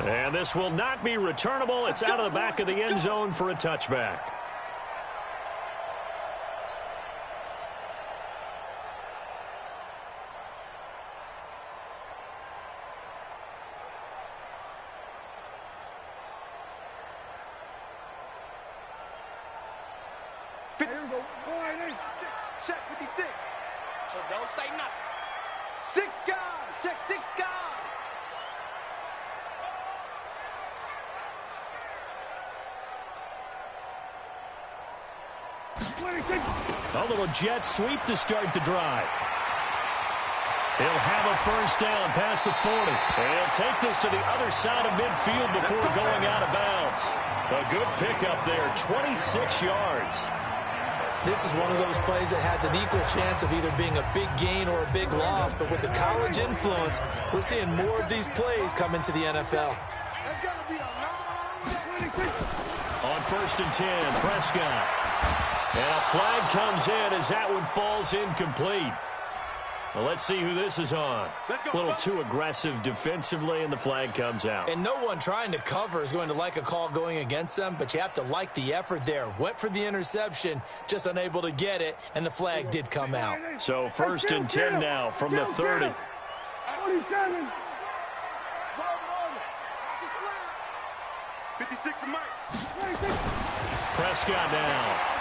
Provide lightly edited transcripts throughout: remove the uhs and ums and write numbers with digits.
And this will not be returnable. It's out of the back of the end zone for a touchback. Check 56. So don't say nothing. 6 guard. Check 6 guard. A little jet sweep to start the drive. He'll have a first down past the 40. And take this to the other side of midfield before going out of bounds. A good pickup there, 26 yards. This is one of those plays that has an equal chance of either being a big gain or a big loss. But with the college influence, we're seeing more of these plays come into the NFL. On 1st and 10, Prescott. And a flag comes in as that one falls incomplete. Well, let's see who this is on. A little too aggressive defensively, and the flag comes out. And no one trying to cover is going to like a call going against them, but you have to like the effort there. Went for the interception, just unable to get it, and the flag did come out. So 1st and 10 now from the 30. 56 to Mike. Prescott now.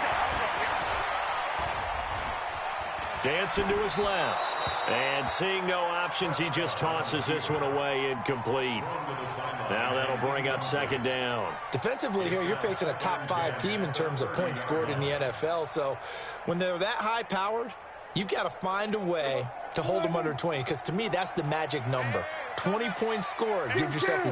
Dancing to his left. And seeing no options, he just tosses this one away incomplete. Now that'll bring up 2nd down. Defensively here, you're facing a top 5 team in terms of points scored in the NFL. So when they're that high-powered, you've got to find a way to hold them under 20. Because to me, that's the magic number. 20 points scored, you give yourself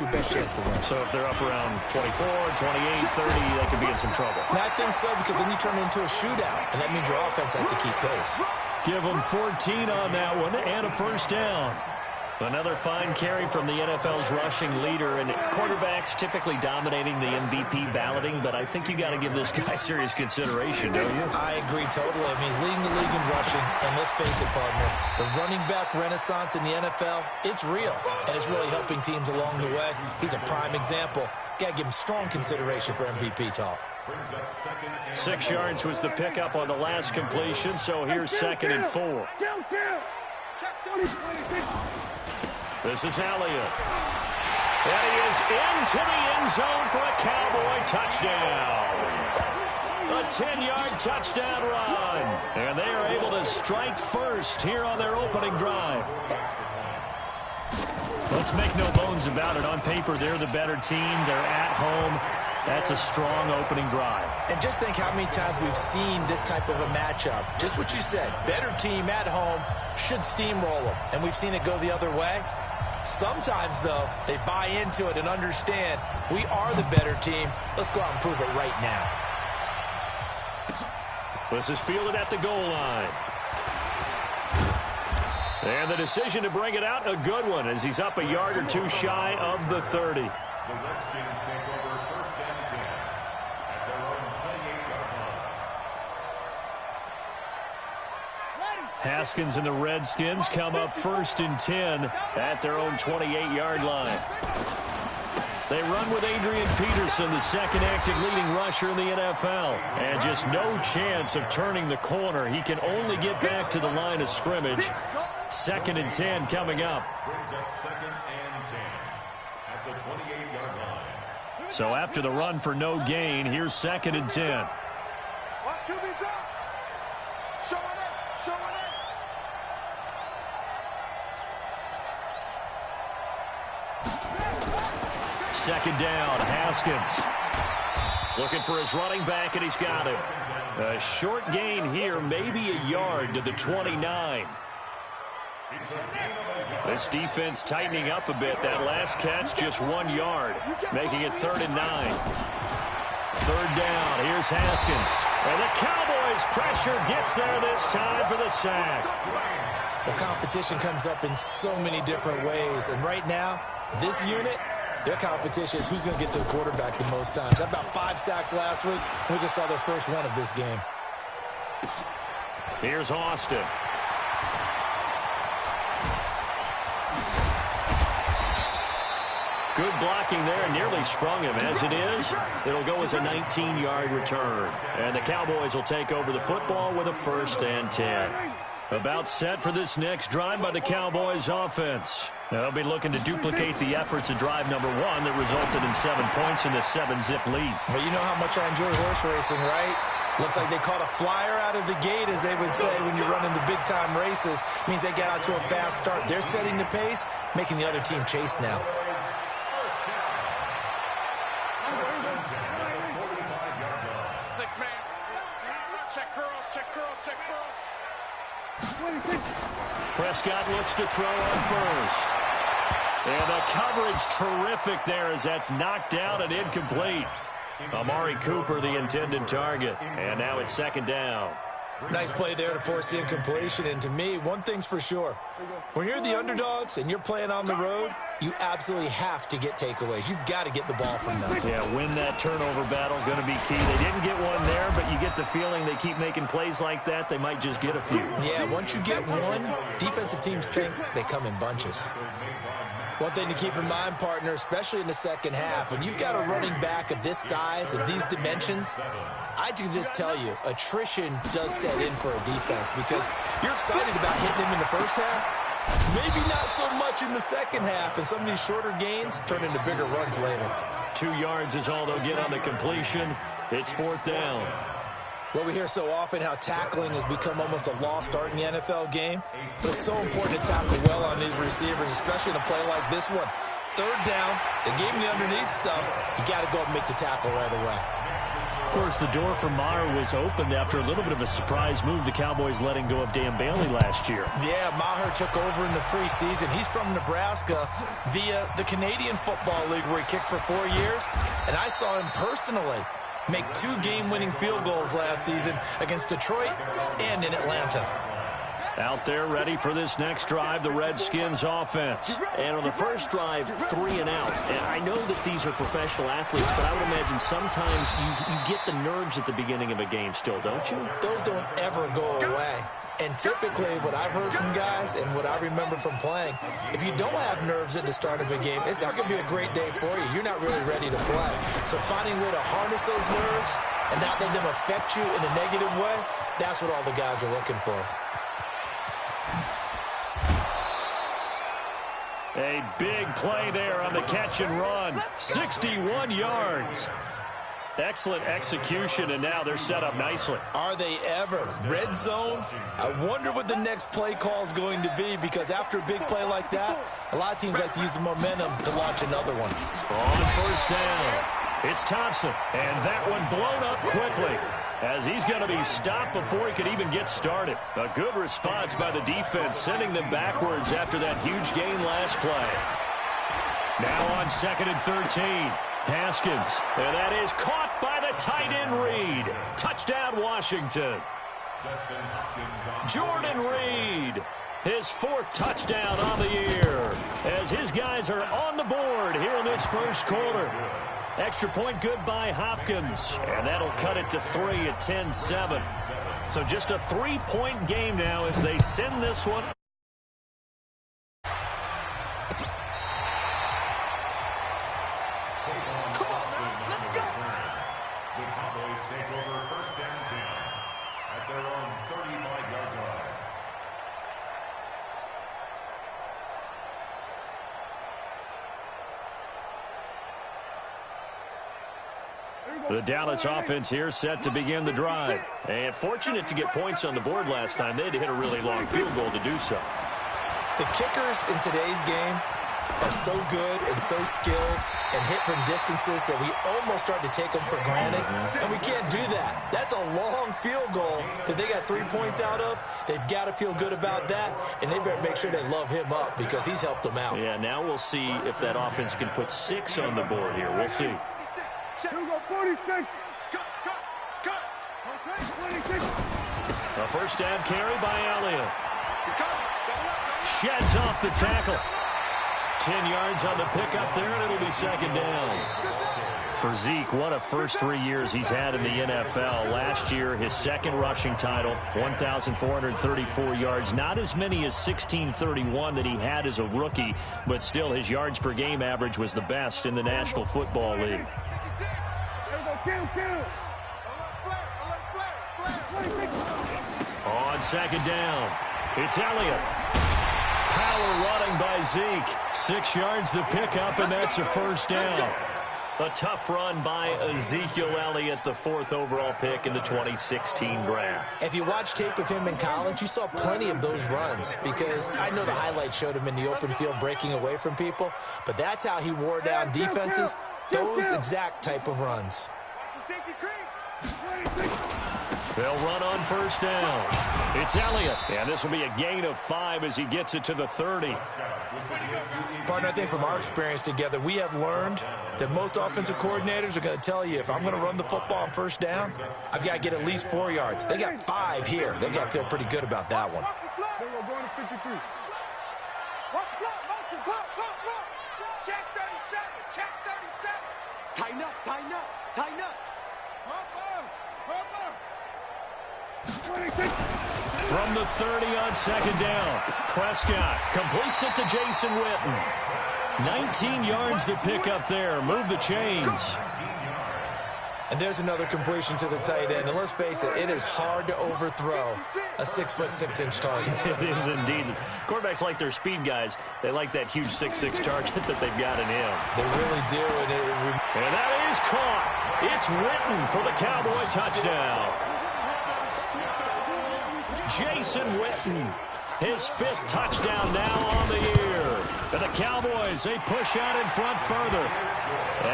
your best chance to win. So if they're up around 24, 28, 30, they could be in some trouble. I think so, because then you turn it into a shootout, and that means your offense has to keep pace. Give them 14 on that one and a first down. Another fine carry from the NFL's rushing leader, and quarterbacks typically dominating the MVP balloting, but I think you got to give this guy serious consideration, don't you? I agree totally. I mean, he's leading the league in rushing, and let's face it, partner, the running back renaissance in the NFL, it's real, and it's really helping teams along the way. He's a prime example. Got to give him strong consideration for MVP talk. 6 yards was the pickup on the last completion, so here's 2nd and 4. This is Elliott. And he is into the end zone for a Cowboy touchdown. A 10-yard touchdown run. And they are able to strike first here on their opening drive. Let's make no bones about it. On paper, they're the better team. They're at home. That's a strong opening drive. And just think how many times we've seen this type of a matchup. Just what you said. Better team at home should steamroll them. And we've seen it go the other way. Sometimes, though, they buy into it and understand we are the better team. Let's go out and prove it right now. This is fielded at the goal line. And the decision to bring it out, a good one, as he's up a yard or two shy of the 30. The Redskins take over 1st and 10 at their own 28-yard line. Haskins and the Redskins come up 1st and 10 at their own 28-yard line. They run with Adrian Peterson, the second active leading rusher in the NFL. And just no chance of turning the corner. He can only get back to the line of scrimmage. 2nd and 10 coming up. Brings up 2nd and 10 at the 28-yard line. So after the run for no gain, here's 2nd and 10. Second down, Haskins. Looking for his running back, and he's got him. A short gain here, maybe a yard to the 29. This defense tightening up a bit. That last catch, just 1 yard, making it 3rd and 9. 3rd down, here's Haskins. And the Cowboys' pressure gets there this time for the sack. The competition comes up in so many different ways. And right now, this unit, their competition is who's going to get to the quarterback the most times. About 5 sacks last week. We just saw their first one of this game. Here's Austin. Good blocking there, nearly sprung him. As it is, it'll go as a 19-yard return. And the Cowboys will take over the football with a 1st and 10. About set for this next drive by the Cowboys offense. They'll be looking to duplicate the efforts of drive number 1 that resulted in 7 points in this 7-zip lead. Well, you know how much I enjoy horse racing, right? Looks like they caught a flyer out of the gate, as they would say when you're running the big-time races. Means they get out to a fast start. They're setting the pace, making the other team chase now. Six-man. Check curls, check curls, check curls. Prescott looks to throw on first. And the coverage terrific there as that's knocked down and incomplete. Amari Cooper, the intended target. And now it's 2nd down. Nice play there to force the incompletion. And to me, one thing's for sure. When you're the underdogs and you're playing on the road, you absolutely have to get takeaways. You've got to get the ball from them. Yeah, win that turnover battle, going to be key. They didn't get one there, but you get the feeling they keep making plays like that, they might just get a few. Yeah, once you get one, defensive teams think they come in bunches. One thing to keep in mind, partner, especially in the second half, when you've got a running back of this size, of these dimensions, I can just tell you, attrition does set in for a defense because you're excited about hitting him in the first half, maybe not so much in the second half, and some of these shorter gains turn into bigger runs later. 2 yards is all they'll get on the completion. It's 4th down. Well, we hear so often how tackling has become almost a lost art in the NFL game, but it's so important to tackle well on these receivers, especially in a play like this one. 3rd down, they gave him the underneath stuff. You got to go and make the tackle right away. Of course, the door for Maher was opened after a little bit of a surprise move. The Cowboys letting go of Dan Bailey last year. Yeah, Maher took over in the preseason. He's from Nebraska via the Canadian Football League where he kicked for 4 years, and I saw him personally make 2 game-winning field goals last season against Detroit and in Atlanta. Out there ready for this next drive, the Redskins offense. And on the first drive, 3 and out. And I know that these are professional athletes, but I would imagine sometimes you get the nerves at the beginning of a game still, don't you? Those don't ever go away. And typically what I've heard from guys and what I remember from playing, if you don't have nerves at the start of a game, it's not going to be a great day for you. You're not really ready to play. So finding a way to harness those nerves and not let them affect you in a negative way, that's what all the guys are looking for. A big play there on the catch and run. 61 yards. Excellent execution, and now they're set up nicely. Are they ever? Red zone? I wonder what the next play call is going to be, because after a big play like that, a lot of teams like to use the momentum to launch another one. On 1st down, it's Thompson, and that one blown up quickly as he's going to be stopped before he could even get started. A good response by the defense, sending them backwards after that huge gain last play. Now on 2nd and 13. Haskins, and that is caught by the tight end Reed. Touchdown, Washington. Jordan Reed, his 4th touchdown on the year, as his guys are on the board here in this first quarter. Extra point good by Hopkins, and that'll cut it to 3 at 10-7. So just a 3-point game now as they send this one. The Dallas offense here set to begin the drive. And fortunate to get points on the board last time. They had to hit a really long field goal to do so. The kickers in today's game are so good and so skilled and hit from distances that we almost start to take them for granted. And we can't do that. That's a long field goal that they got 3 points out of. They've got to feel good about that, and they better make sure they love him up because he's helped them out. Yeah, now we'll see if that offense can put 6 on the board here. We'll see. A first down carry by Elliott. Sheds off the tackle. 10 yards on the pickup there, and it'll be 2nd down. For Zeke, what a first 3 years he's had in the NFL. Last year, his second rushing title, 1,434 yards. Not as many as 1,631 that he had as a rookie, but still his yards per game average was the best in the National Football League. On second down, it's Elliott. Power running by Zeke. 6 yards the pickup, and that's a first down. A tough run by Ezekiel Elliott, the 4th overall pick in the 2016 draft. If you watch tape of him in college, you saw plenty of those runs because I know the highlights showed him in the open field breaking away from people, but that's how he wore down defenses, those exact type of runs. They'll run on first down. It's Elliott, and this will be a gain of 5 as he gets it to the 30. Partner, I think from our experience together, we have learned that most offensive coordinators are going to tell you, if I'm going to run the football on first down, I've got to get at least 4 yards. They got 5 here. They've got to feel pretty good about that one. Check 37. Check 37. Tighten up. Tighten up. Tighten up. From the 30 on second down, Prescott completes it to Jason Witten. 19 yards to pick up there. Move the chains. And there's another completion to the tight end. And let's face it, it is hard to overthrow a 6'6" target. It is indeed. Quarterbacks like their speed guys. They like that huge 6'6" target that they've got in him. They really do. And that is caught. It's Witten for the Cowboy touchdown. Jason Witten, his 5th touchdown now on the year. And the Cowboys, they push out in front further.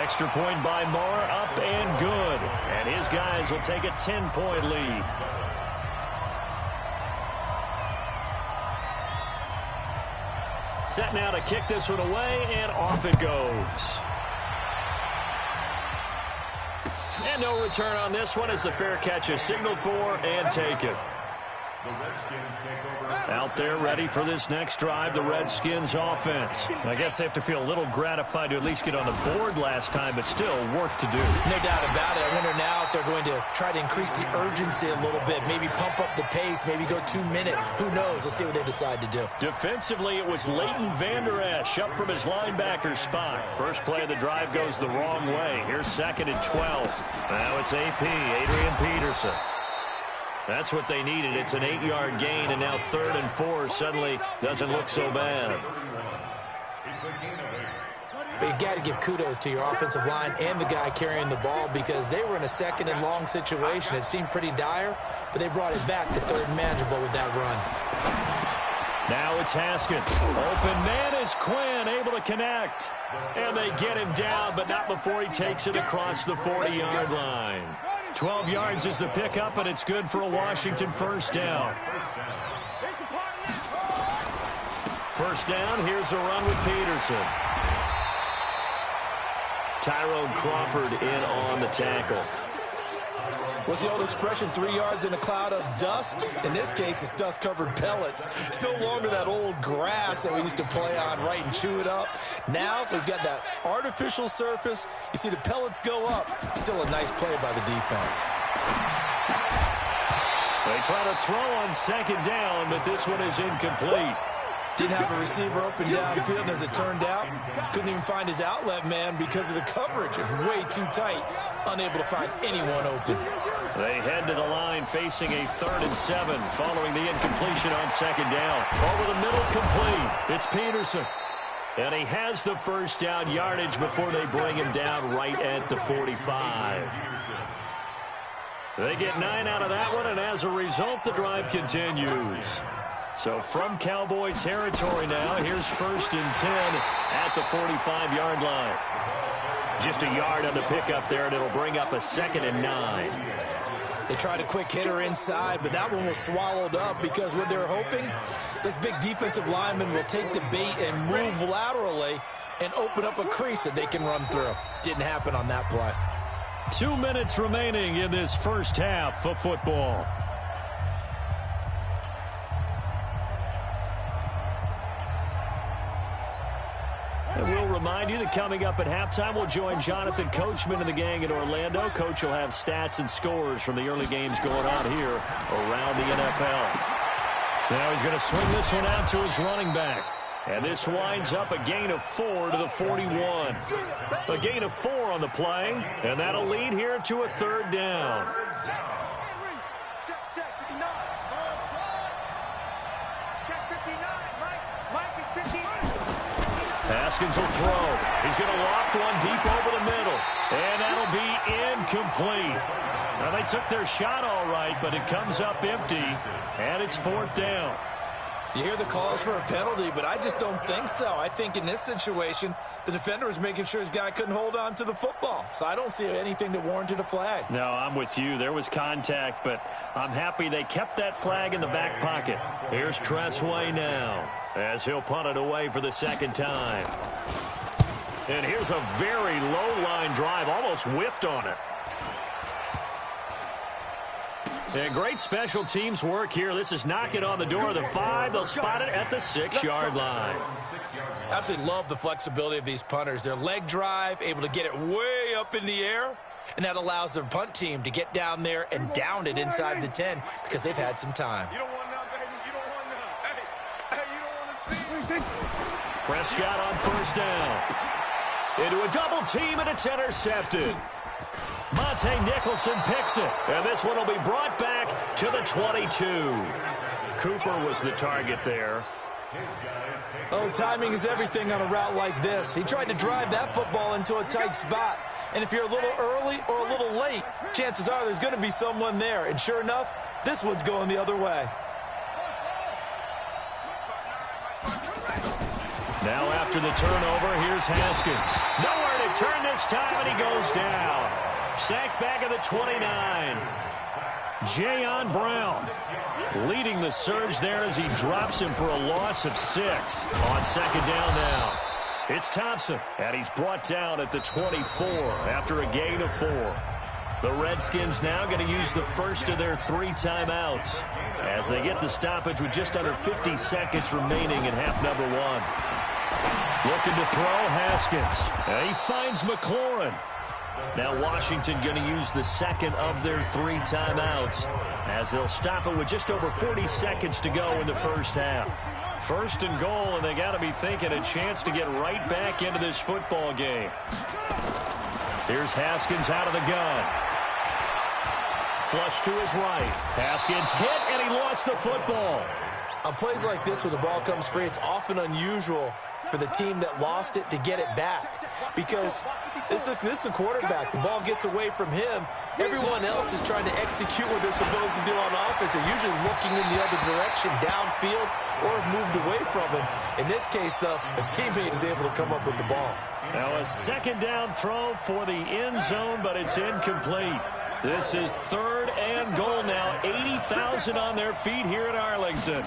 Extra point by Moore, up and good. And his guys will take a 10-point lead. Set now to kick this one away, and off it goes. And no return on this one as the fair catch is signaled for and taken. Out there ready for this next drive, the Redskins offense. I guess they have to feel a little gratified to at least get on the board last time, but still work to do. No doubt about it. I wonder now if they're going to try to increase the urgency a little bit, maybe pump up the pace, maybe go 2 minute. Who knows? Let's see what they decide to do. Defensively, it was Leighton Vander Esch up from his linebacker spot. First play of the drive goes the wrong way. Here's 2nd and 12. Now it's AP, Adrian Peterson. That's what they needed. It's an 8-yard gain, and now 3rd and 4 suddenly doesn't look so bad. But you got to give kudos to your offensive line and the guy carrying the ball because they were in a 2nd and long situation. It seemed pretty dire, but they brought it back to 3rd and manageable with that run. Now it's Haskins. Open man is Quinn, able to connect. And they get him down, but not before he takes it across the 40-yard line. 12 yards is the pickup, and it's good for a Washington first down. First down, here's a run with Peterson. Tyrone Crawford in on the tackle. What's the old expression, 3 yards in a cloud of dust? In this case, it's dust-covered pellets. It's no longer that old grass that we used to play on, right, and chew it up. Now we've got that artificial surface. You see the pellets go up. Still a nice play by the defense. They try to throw on second down, but this one is incomplete. Didn't have a receiver open downfield, and as it turned out, couldn't even find his outlet man because of the coverage. It was way too tight, unable to find anyone open. They head to the line facing a 3rd and 7 following the incompletion on second down. Over the middle, complete. It's Peterson. And he has the first down yardage before they bring him down right at the 45. They get 9 out of that one, and as a result, the drive continues. So from Cowboy territory now, here's 1st and 10 at the 45-yard line. Just a yard on the pickup there, and it'll bring up a 2nd and 9. They tried a quick hitter inside, but that one was swallowed up because what they're hoping, this big defensive lineman will take the bait and move laterally and open up a crease that they can run through. Didn't happen on that play. 2 minutes remaining in this first half of football. And we'll remind you the coming up at halftime. We'll join Jonathan Coachman and the gang in Orlando. Coach will have stats and scores from the early games going on here around the NFL. Now he's going to swing this one out to his running back. And this winds up a gain of 4 to the 41. A gain of 4 on the play, and that'll lead here to a 3rd down. Check 59. Check 59. Mike is 59. Haskins will throw. He's going to loft one deep over the middle, and that'll be incomplete. Now, they took their shot all right, but it comes up empty, and it's 4th down. You hear the calls for a penalty, but I just don't think so. I think in this situation, the defender was making sure his guy couldn't hold on to the football. So I don't see anything that warranted a flag. No, I'm with you. There was contact, but I'm happy they kept that flag in the back pocket. Here's Tressway now as he'll punt it away for the 2nd time. And here's a very low-line drive, almost whiffed on it. And great special teams work here. This is knocking on the door of the 5. They'll spot it at the 6-yard line. Absolutely love the flexibility of these punters. Their leg drive, able to get it way up in the air, and that allows their punt team to get down there and down it inside the 10 because they've had some time. You don't want none, baby. You don't want none. Hey, you don't want to see. Prescott on 1st down. Into a double team, and it's intercepted. Monte Nicholson picks it, and this one will be brought back to the 22. Cooper was the target there. Oh, timing is everything on a route like this. He tried to drive that football into a tight spot, and if you're a little early or a little late, chances are there's going to be someone there, and sure enough, this one's going the other way. Now after the turnover, here's Haskins. Nowhere to turn this time, and he goes down. Sacked back at the 29. Jayon Brown leading the surge there as he drops him for a loss of 6 on 2nd down now. It's Thompson, and he's brought down at the 24 after a gain of 4. The Redskins now going to use the first of their 3 timeouts as they get the stoppage with just under 50 seconds remaining in half number 1. Looking to throw, Haskins. And he finds McLaurin. Now Washington going to use the 2nd of their 3 timeouts as they'll stop it with just over 40 seconds to go in the first half. 1st and goal, and they got to be thinking a chance to get right back into this football game. Here's Haskins out of the gun. Flush to his right. Haskins hit, and he lost the football. On plays like this, when the ball comes free, it's often unusual for the team that lost it to get it back because this is the quarterback. The ball gets away from him. Everyone else is trying to execute what they're supposed to do on offense. They're usually looking in the other direction, downfield, or have moved away from him. In this case, though, a teammate is able to come up with the ball. Now a 2nd down throw for the end zone, but it's incomplete. This is 3rd and goal now. 80,000 on their feet here at Arlington.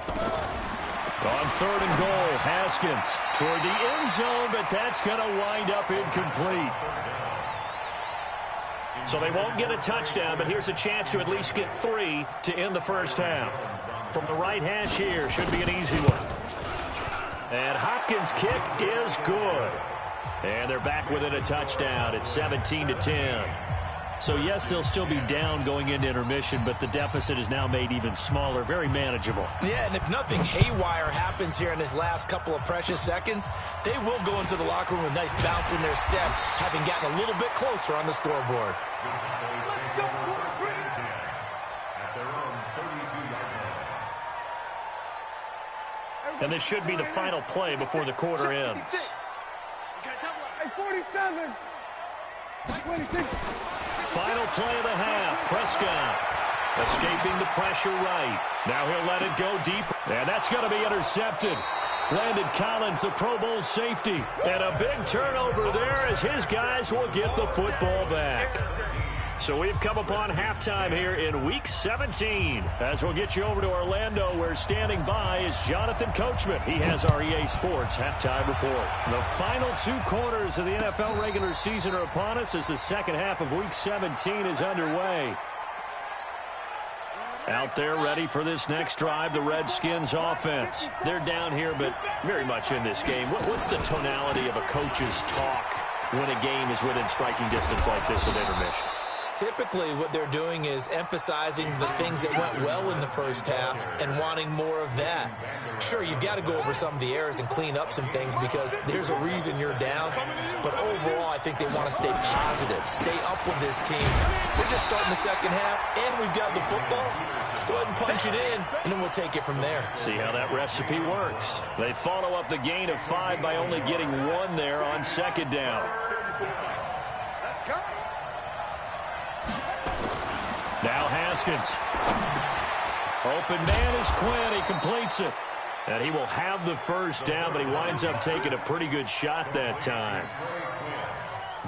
On 3rd and goal, Haskins toward the end zone, but that's going to wind up incomplete. So they won't get a touchdown, but here's a chance to at least get 3 to end the first half. From the right hash here, should be an easy one. And Hopkins' kick is good. And they're back within a touchdown. It's 17-10. So, yes, they'll still be down going into intermission, but the deficit is now made even smaller, very manageable. Yeah, and if nothing haywire happens here in his last couple of precious seconds, they will go into the locker room with a nice bounce in their step, having gotten a little bit closer on the scoreboard. And this should be the final play before the quarter ends. 47. 26. Final play of the half. Prescott escaping the pressure right. Now he'll let it go deep. And that's going to be intercepted. Landon Collins, the Pro Bowl safety. And a big turnover there as his guys will get the football back. So we've come upon halftime here in Week 17. As we'll get you over to Orlando, where standing by is Jonathan Coachman. He has our EA Sports halftime report. The final 2 quarters of the NFL regular season are upon us as the second half of Week 17 is underway. Out there ready for this next drive, the Redskins offense. They're down here, but very much in this game. What's the tonality of a coach's talk when a game is within striking distance like this at intermission? Typically, what they're doing is emphasizing the things that went well in the first half and wanting more of that. Sure, you've got to go over some of the errors and clean up some things because there's a reason you're down. But overall, I think they want to stay positive, stay up with this team. We're just starting the second half, and we've got the football. Let's go ahead and punch it in, and then we'll take it from there. See how that recipe works. They follow up the gain of 5 by only getting 1 there on second down. Let's go. Now Haskins. Open man is Quinn. He completes it. And he will have the first down, but he winds up taking a pretty good shot that time.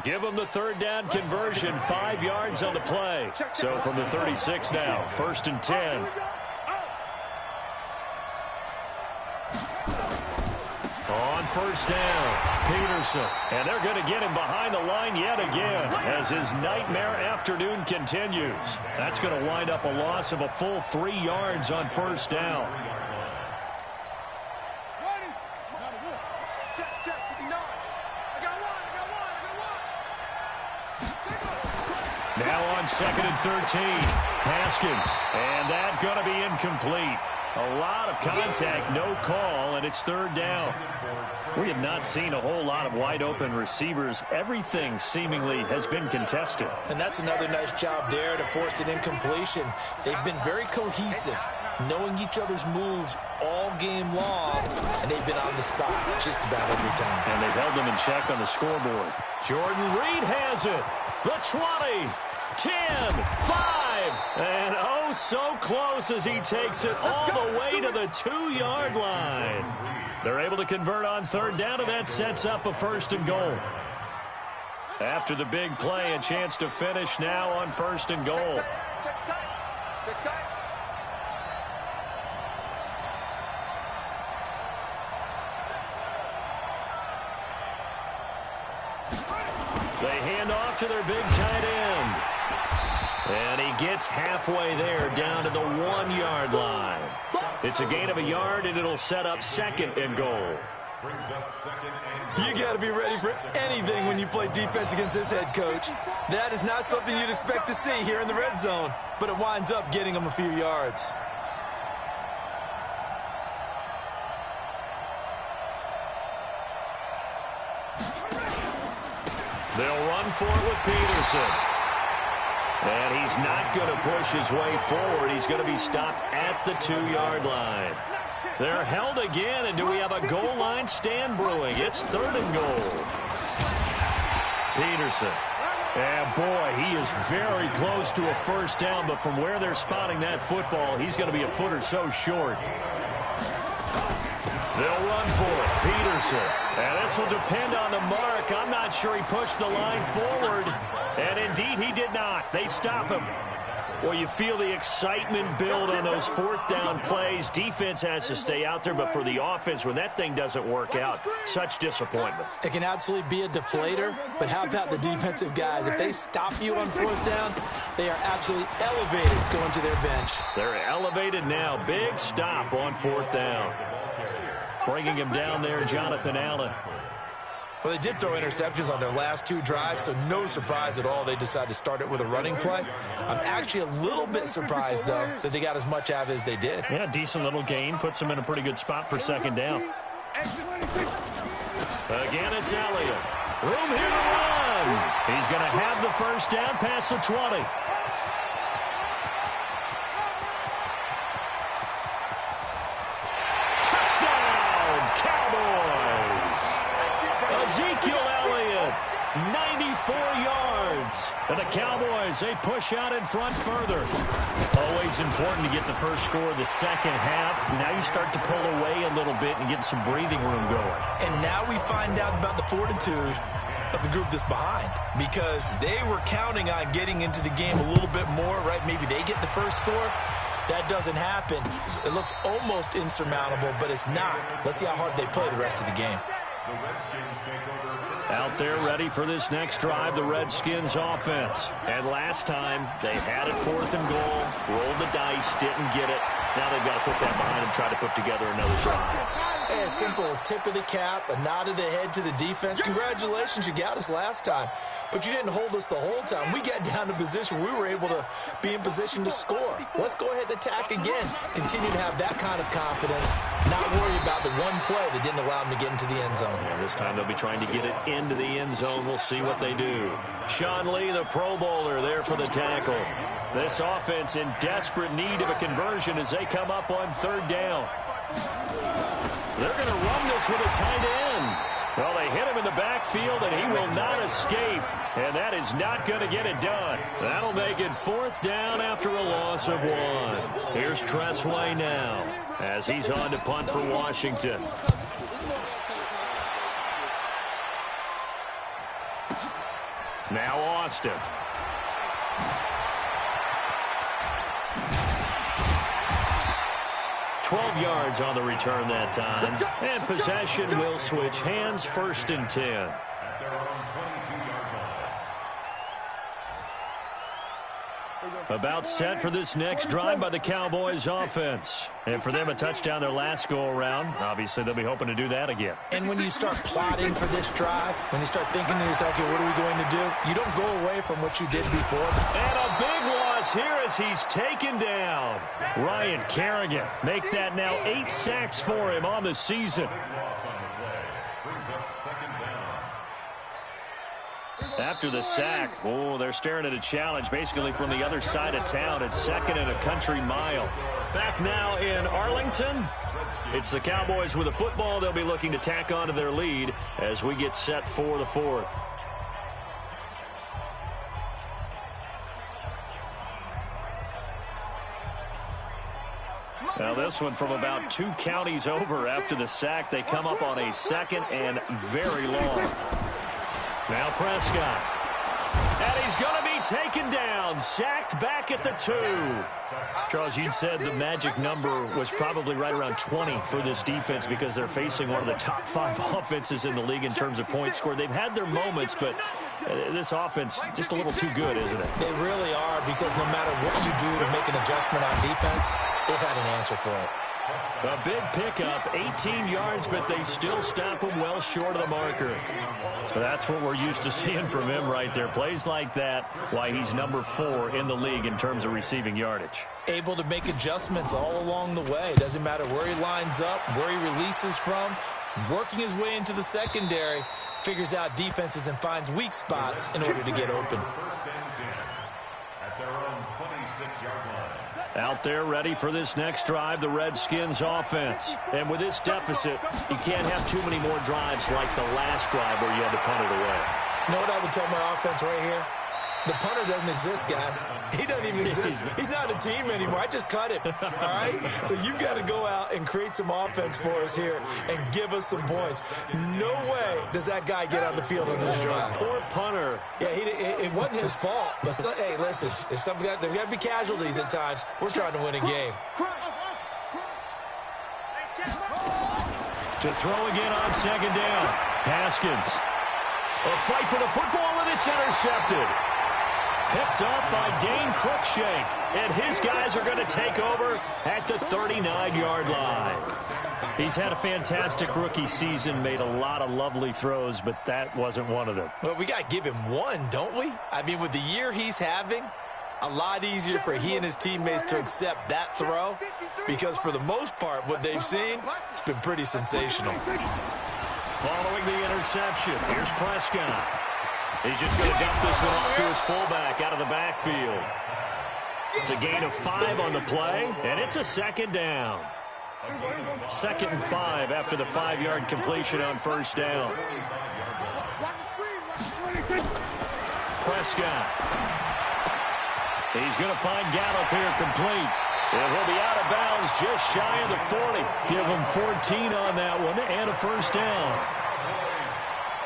Give him the third down conversion. 5 yards on the play. So from the 36 now, 1st and 10. On first down, Peterson. And they're going to get him behind the line yet again as his nightmare afternoon continues. That's going to wind up a loss of a full 3 yards on first down. Now on 2nd and 13, Haskins. And that going to be incomplete. A lot of contact, no call, and it's 3rd down. We have not seen a whole lot of wide-open receivers. Everything seemingly has been contested. And that's another nice job there to force an incompletion. They've been very cohesive, knowing each other's moves all game long, and they've been on the spot just about every time. And they've held them in check on the scoreboard. Jordan Reed has it. The 20, 10, 5, and oh, so close as he takes it all the way to the 2-yard line. They're able to convert on 3rd down, and that sets up a 1st and goal. After the big play, a chance to finish now on 1st and goal. They hand off to their big tight end. And he gets halfway there down to the 1-yard line. It's a gain of a yard, and it'll set up 2nd and goal. You got to be ready for anything when you play defense against this head coach. That is not something you'd expect to see here in the red zone, but it winds up getting them a few yards. They'll run for it with Peterson. And he's not going to push his way forward. He's going to be stopped at the 2-yard line. They're held again, and do we have a goal line stand brewing? It's 3rd and goal. Peterson. And boy, he is very close to a first down, but from where they're spotting that football, he's going to be a foot or so short. They'll run for it. Peterson. And this will depend on the mark. I'm not sure he pushed the line forward. And indeed, he did not. They stop him. Well, you feel the excitement build on those 4th down plays. Defense has to stay out there, but for the offense, when that thing doesn't work out, such disappointment. It can absolutely be a deflator, but how about the defensive guys? If they stop you on 4th down, they are absolutely elevated going to their bench. They're elevated now. Big stop on 4th down. Bringing him down there, Jonathan Allen. Well, they did throw interceptions on their last 2 drives, so no surprise at all they decided to start it with a running play. I'm actually a little bit surprised, though, that they got as much out of it as they did. Yeah, decent little gain. Puts them in a pretty good spot for 2nd down. Again, it's Elliott. Room here to run. He's going to have the first down past the 20. Ezekiel Elliott, 94 yards. And the Cowboys, they push out in front further. Always important to get the first score of the second half. Now you start to pull away a little bit and get some breathing room going. And now we find out about the fortitude of the group that's behind, because they were counting on getting into the game a little bit more, right? Maybe they get the first score. That doesn't happen. It looks almost insurmountable, but it's not. Let's see how hard they play the rest of the game. The Redskins take over first Out there ready for this next drive, the Redskins offense. And last time, they had it 4th and goal, rolled the dice, didn't get it. Now they've got to put that behind them, try to put together another drive. Hey, a simple tip of the cap, a nod of the head to the defense. Congratulations, you got us last time. But you didn't hold us the whole time. We got down to position. We were able to be in position to score. Let's go ahead and attack again. Continue to have that kind of confidence. Not worry about the one play that didn't allow them to get into the end zone. Yeah, this time they'll be trying to get it into the end zone. We'll see what they do. Sean Lee, the Pro Bowler, there for the tackle. This offense in desperate need of a conversion as they come up on 3rd down. They're going to run this with a tight end. Well, they hit him in the backfield, and he will not escape. And that is not going to get it done. That'll make it 4th down after a loss of 1. Here's Tressway now as he's on to punt for Washington. Now Austin. $12 yards on the return that time. And possession will switch hands, 1st and 10. At their own 22-yard line. About set for this next drive by the Cowboys offense. And for them, a touchdown their last go-around. Obviously, they'll be hoping to do that again. And when you start plotting for this drive, when you start thinking to yourself, okay, what are we going to do? You don't go away from what you did before. And a big loss here as he's taken down. Ryan Kerrigan, make that now 8 sacks for him on the season. Loss on the play brings up 2nd down. After the sack, they're staring at a challenge basically from the other side of town. It's 2nd and a country mile. Back now in Arlington. It's the Cowboys with a football. They'll be looking to tack on to their lead as we get set for the 4th. Now this one from about 2 counties over after the sack. They come up on a 2nd and very long. Now Prescott. And he's going to be taken down. Sacked back at the 2. Charles, you'd said the magic number was probably right around 20 for this defense because they're facing one of the top 5 offenses in the league in terms of points scored. They've had their moments, but this offense just a little too good, isn't it? They really are, because no matter what you do to make an adjustment on defense, they've had an answer for it. A big pickup, 18 yards, but they still stop him well short of the marker. So that's what we're used to seeing from him right there. Plays like that, why he's number 4 in the league in terms of receiving yardage. Able to make adjustments all along the way. Doesn't matter where he lines up, where he releases from, working his way into the secondary, figures out defenses and finds weak spots in order to get open. 1st and 10 at their own 26-yard line. Out there ready for this next drive, the Redskins offense. And with this deficit, you can't have too many more drives like the last drive where you had to punt it away. You know what I would tell my offense right here? The punter doesn't exist, guys. He doesn't even exist. He's not a team anymore. I just cut him, all right? So you've got to go out and create some offense for us here and give us some points. No way does that guy get on the field on this drive. Poor punter. Yeah, it wasn't his fault. But, hey, listen, if there's got to be casualties at times. We're trying to win a game. To throw again on 2nd down. Haskins. A fight for the football, and it's intercepted. Picked up by Dane Cruikshank. And his guys are going to take over at the 39-yard line. He's had a fantastic rookie season, made a lot of lovely throws, but that wasn't one of them. Well, we got to give him one, don't we? I mean, with the year he's having, a lot easier for he and his teammates to accept that throw, because for the most part, what they've seen, it's been pretty sensational. Following the interception, here's Prescott. He's just going to dump this one off to his fullback out of the backfield. It's a gain of 5 on the play, and it's a 2nd down. 2nd and 5 after the 5-yard completion on 1st down. Prescott. He's going to find Gallup here complete. And he'll be out of bounds just shy of the 40. Give him 14 on that one and a 1st down.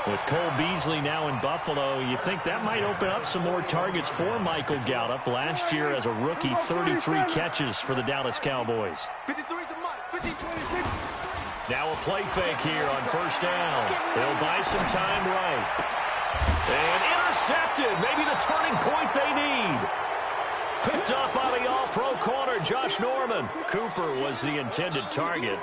With Cole Beasley now in Buffalo, you think that might open up some more targets for Michael Gallup. Last year as a rookie, 33 catches for the Dallas Cowboys. Now a play fake here on first down. They'll buy some time right. And intercepted. Maybe the turning point they need. Picked up by the all-pro corner, Josh Norman. Cooper was the intended target.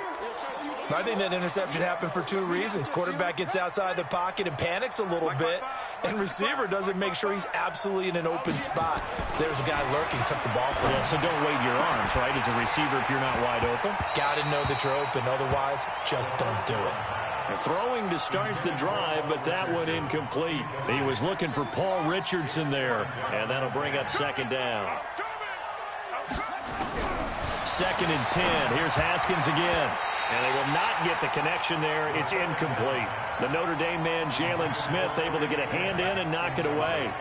I think that interception happened for two reasons. Quarterback gets outside the pocket and panics a little bit, and receiver doesn't make sure he's absolutely in an open spot. So there's a guy lurking, took the ball from him. Yeah, so don't wave your arms, right, as a receiver if you're not wide open. Got to know that you're open. Otherwise, just don't do it. Throwing to start the drive, but that one incomplete. He was looking for Paul Richardson there, and that'll bring up second down. 2nd and 10. Here's Haskins again. And they will not get the connection there. It's incomplete. The Notre Dame man, Jalen Smith, able to get a hand in and knock it away.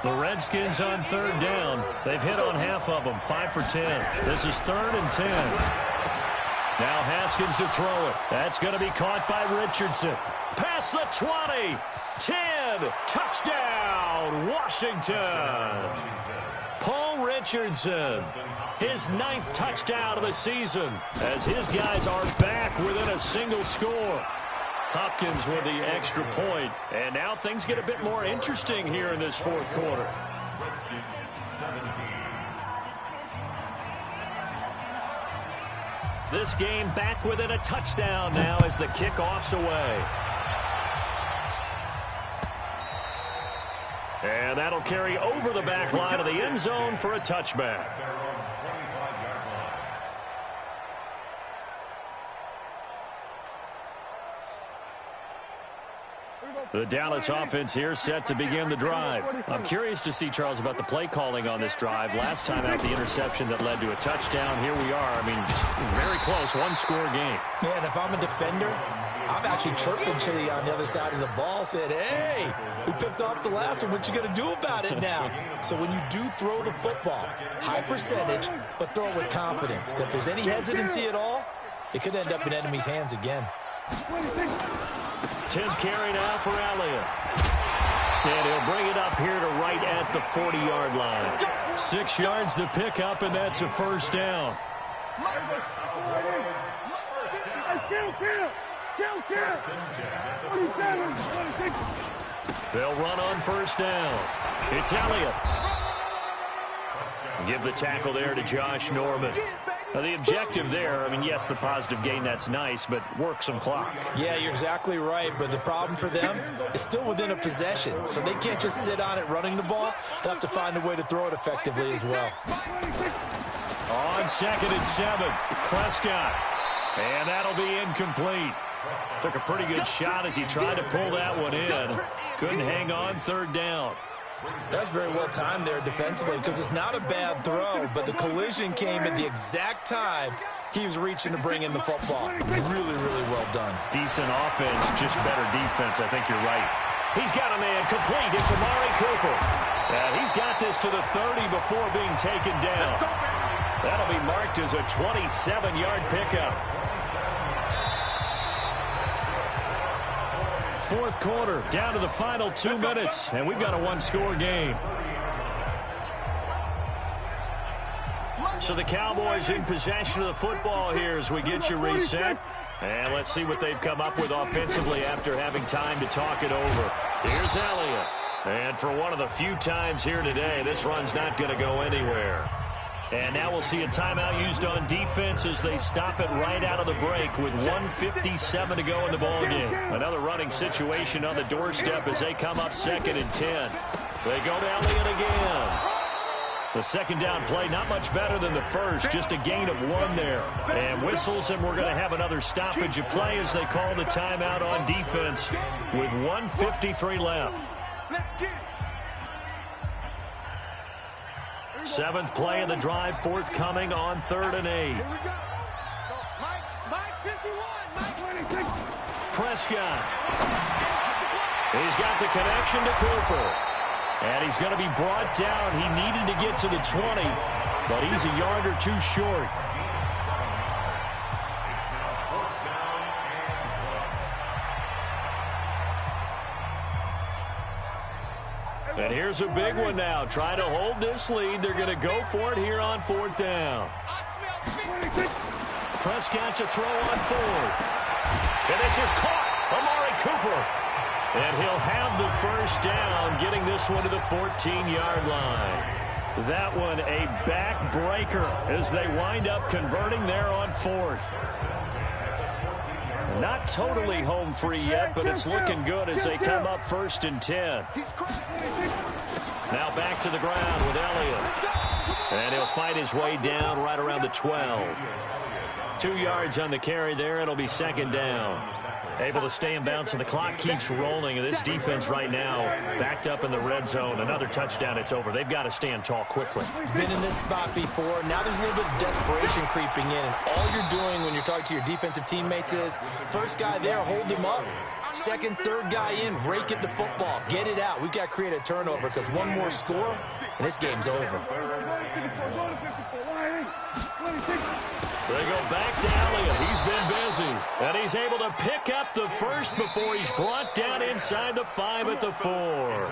The Redskins on 3rd down. They've hit on half of them, 5 for 10. This is 3rd and 10. Now Haskins to throw it. That's going to be caught by Richardson. Past the 20. 10. Touchdown, Washington. Paul Richardson, his 9th touchdown of the season, as his guys are back within a single score. Hopkins with the extra point, and now things get a bit more interesting here in this 4th quarter. This game back within a touchdown now as the kickoff's away. And that'll carry over the back line of the end zone for a touchback. The Dallas offense here set to begin the drive. I'm curious to see, Charles, about the play calling on this drive. Last time out, the interception that led to a touchdown. Here we are. I mean, very close, one-score game. Man, if I'm a defender, I'm actually chirping Chili on the other side of the ball, said, hey, we picked off the last one. What you going to do about it now? So when you do throw the football, high percentage, but throw it with confidence. Because if there's any hesitancy at all, it could end up in enemy's hands again. 10th carry now for Elliott. And he'll bring it up here to right at the 40-yard line. 6 yards to pick up, and that's a first down. They'll run on first down. It's Elliott. Give the tackle there to Josh Norman. Now, the objective there, I mean, yes, the positive gain, that's nice, but work some clock. Yeah, you're exactly right, but the problem for them is still within a possession, so they can't just sit on it running the ball. They'll have to find a way to throw it effectively as well. On 2nd and 7, Prescott, and that'll be incomplete. Took a pretty good shot as he tried to pull that one in. Couldn't hang on 3rd down. That's very well timed there defensively because it's not a bad throw, but the collision came at the exact time he was reaching to bring in the football. Really, really well done. Decent offense, just better defense. I think you're right. He's got a man complete. It's Amari Cooper. And he's got this to the 30 before being taken down. That'll be marked as a 27-yard pickup. 4th quarter, down to the final 2 minutes, and we've got a one-score game. So the Cowboys in possession of the football here as we get you reset. And let's see what they've come up with offensively after having time to talk it over. Here's Elliott. And for one of the few times here today, this run's not going to go anywhere. And now we'll see a timeout used on defense as they stop it right out of the break with 1:57 to go in the ballgame. Another running situation on the doorstep as they come up 2nd and 10. They go to Elliott again. The 2nd down play, not much better than the first, just a gain of 1 there. And whistles, and we're going to have another stoppage of play as they call the timeout on defense with 1:53 left. 7th play of the drive forthcoming on 3rd and 8. Prescott. He's got the connection to Cooper. And he's going to be brought down. He needed to get to the 20, but he's a yard or 2 short. And here's a big one now. Trying to hold this lead. They're going to go for it here on 4th down. Prescott to throw on 4th. And this is caught. Amari Cooper. And he'll have the first down, getting this one to the 14-yard line. That one a backbreaker as they wind up converting there on 4th. Not totally home free yet, but it's looking good as they come up 1st and 10. Now back to the ground with Elliott. And he'll fight his way down right around the 12. 2 yards on the carry there. It'll be 2nd down. Able to stay in bounds, and the clock keeps rolling. And this defense right now backed up in the red zone. Another touchdown, it's over. They've got to stand tall quickly. Been in this spot before. Now there's a little bit of desperation creeping in. And all you're doing when you're talking to your defensive teammates is, first guy there, hold him up. Second, third guy in, rake at the football. Get it out. We've got to create a turnover because one more score, and this game's over. They go back to Elliott. He's been busy. And he's able to pick up the first before he's brought down inside the 5 at the 4.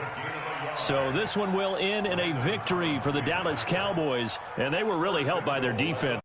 So this one will end in a victory for the Dallas Cowboys. And they were really helped by their defense.